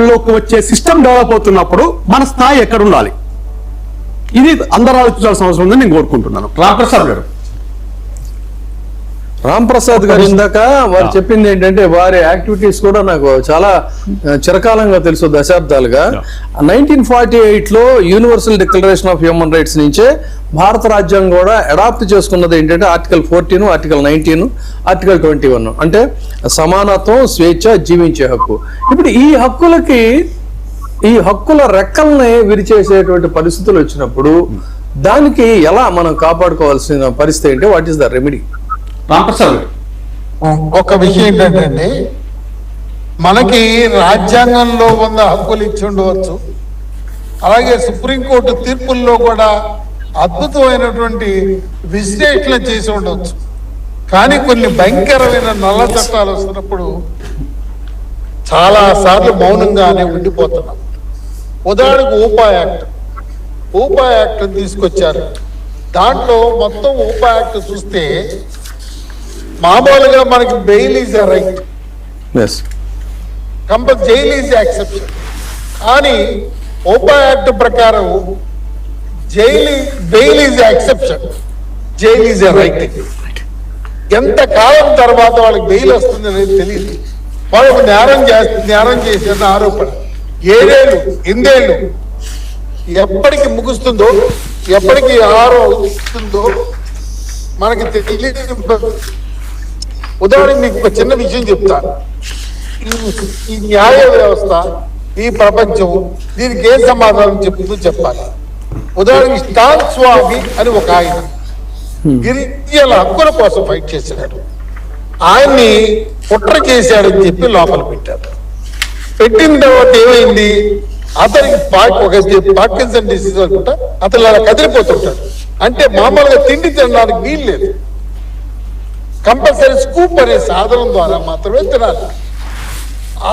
లోకి వచ్చే system develop అవుతున్నప్పుడు మన స్థాయి ఎక్కడ ఉండాలి, ఇది అందరూ ఆలోచించాల్సిన అవసరం ఉందని నేను కోరుకుంటున్నాను. రామప్రసాద్ గారు. రాంప్రసాద్ గారు ఇందాక వారు చెప్పింది ఏంటంటే వారి యాక్టివిటీస్ కూడా నాకు చాలా చిరకాలంగా తెలుసు, దశాబ్దాలుగా. 1948లో universal declaration of human rights నుంచే భారత రాజ్యాంగం కూడా అడాప్ట్ చేసుకున్నది ఏంటంటే ఆర్టికల్ 14, ఆర్టికల్ 19, ఆర్టికల్ 21, అంటే సమానత్వం, స్వేచ్ఛ, జీవించే హక్కు. ఇప్పుడు ఈ హక్కుల రెక్కల్ని విరిచేసేటువంటి పరిస్థితులు వచ్చినప్పుడు దానికి ఎలా మనం కాపాడుకోవాల్సిన పరిస్థితి ఏంటి? What is the remedy? Ramprasad ఒక విషయం ఏంటంటే, మనకి రాజ్యాంగంలో ఉన్న హక్కులు ఇచ్చి ఉండవచ్చు, అలాగే సుప్రీంకోర్టు తీర్పుల్లో కూడా అద్భుతమైనటువంటి విశ్లేషణ చేసి ఉండవచ్చు. కానీ కొన్ని భయంకరమైన నల్ల చట్టాలు వస్తున్నప్పుడు చాలా సార్లు మౌనంగానే ఉండిపోతున్నాం. ఉదాహరణకు ఊపా యాక్ట్ తీసుకొచ్చారు. దాంట్లో మొత్తం ఊపా యాక్ట్ చూస్తే మామూలుగా మనకి bail is a right, jail is exception. కానీ ఊపా యాక్ట్ ప్రకారం bail is exception, jail is a right. ఎంత కాలం తర్వాత వాళ్ళకి బెయిల్ వస్తుంది అనేది తెలియదు. వాళ్ళకు నేరం చేసిన ఆరోపణ 7 ఏళ్ళు, 8 ఏళ్ళు ఎప్పటికి ముగుస్తుందో, ఎప్పటికి ఆరోపిస్తుందో మనకి తెలియదు. ఉదాహరణకి మీకు ఒక చిన్న విషయం చెప్తాను. ఈ న్యాయ వ్యవస్థ, ఈ ప్రపంచం దీనికి ఏ సమాధానం చెప్తుందో చెప్పాలి. ఉదాహరణకి స్టాన్ స్వామి అని ఒక ఆయన గిరిజనుల హక్కుల కోసం ఫైట్ చేశాడు. ఆయన్ని కుట్ర చేశాడని చెప్పి లోపల పెట్టారు. పెట్టిన తర్వాత ఏమైంది, అతనికి పార్కిన్సన్ డిసీజ్ అనుకుంటా, అతను అలా కదిలిపోతుంటాడు. అంటే మామూలుగా తిండి తినడానికి వీలు లేదు, కంపల్సరీ స్కూప్ అనే సాధనం ద్వారా మాత్రమే తినాలి.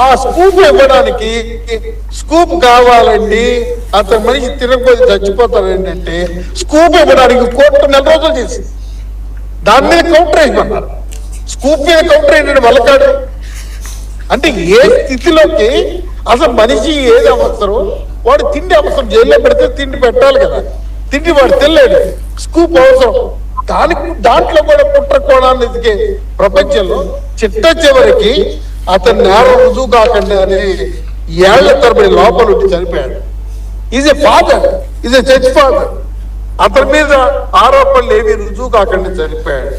ఆ స్కూప్ ఇవ్వడానికి స్కూప్ కావాలండి, అతను మనిషి తినకపోతే చచ్చిపోతారండి అంటే స్కూప్ ఇవ్వడానికి కోర్టు 4 రోజులు చేసింది. దాని మీద కౌంటర్ వేయమన్నారు. స్కూప్ మీద కౌంటర్ ఏంటంటే వల్లకాడు. అంటే ఏ స్థితిలోకి అసలు మనిషి ఏది అవసరం, వాడు తిండి అవసరం. జైల్లో పెడితే తిండి పెట్టాలి కదా, తిండి వాడు తినలేడు, స్కూప్ అవసరం. దాంట్లో కూడా కుట్ర కోణాన్ని ఎదిగే ప్రపంచంలో చిట్ట చివరికి అతను నేరం రుజువు కాకండి అని 7 ఏళ్ల తరబడి లోపల ఉండి చనిపోయాడు. Is a father, is a church father. అతని మీద ఆరోపణలు ఏవి రుజువు కాకండి చనిపోయాడు.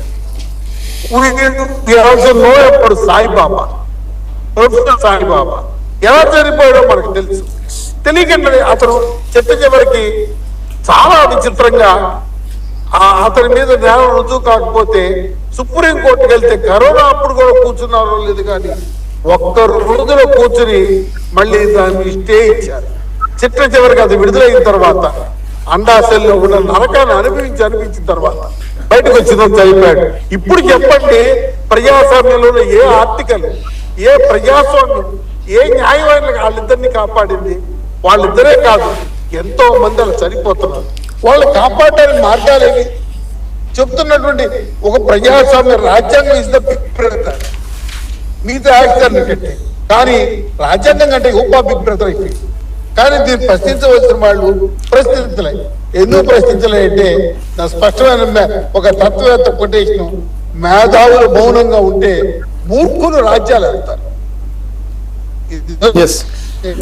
ఎప్పుడు సాయిబాబా, ప్రొఫెసర్ సాయిబాబా ఎలా చనిపోయాడో మనకు తెలుసు. తెలియకండి అతను చిట్ట చివరికి చాలా విచిత్రంగా అతని మీద నేరం రుజువు కాకపోతే సుప్రీంకోర్టుకి వెళ్తే కరోనా అప్పుడు కూడా కూర్చున్నారో లేదు కానీ 1 రోజులో కూర్చుని మళ్ళీ దాన్ని స్టే ఇచ్చారు. చిట్ట చివరికి అది విడుదలైన తర్వాత అండాశల్లో ఉన్న నరకాన్ని అనిపించిన తర్వాత బయటకు వచ్చిందని చదివాడు. ఇప్పుడు చెప్పండి, ప్రజాస్వామ్యంలో ఏ ఆర్టికల్, ఏ ప్రజాస్వామ్యం, ఏ న్యాయమైన వాళ్ళిద్దరిని కాపాడింది? వాళ్ళిద్దరే కాదు, ఎంతో మంది అలా చనిపోతున్నారు. వాళ్ళు కాపాడడానికి మార్గాలేవి చెప్తున్నటువంటి ఒక ప్రజాస్వామ్య రాజ్యాంగం ఇస్ ద బిగ్ బ్రదర్, మిగతా యాక్టర్ని కంటే. కానీ రాజ్యాంగం కంటే ఊపా బిగ్ బ్రదర్ అయిపోయింది. కానీ దీన్ని ప్రశ్నించవలసిన వాళ్ళు ప్రశ్నించలే. ఎందుకు ప్రశ్నించలే అంటే నా స్పష్టమైన ఒక తత్వవేత్త కొటేషన్, మేధావులు మౌనంగా ఉంటే మూర్ఖులు రాజ్యాలు వెళ్తారు.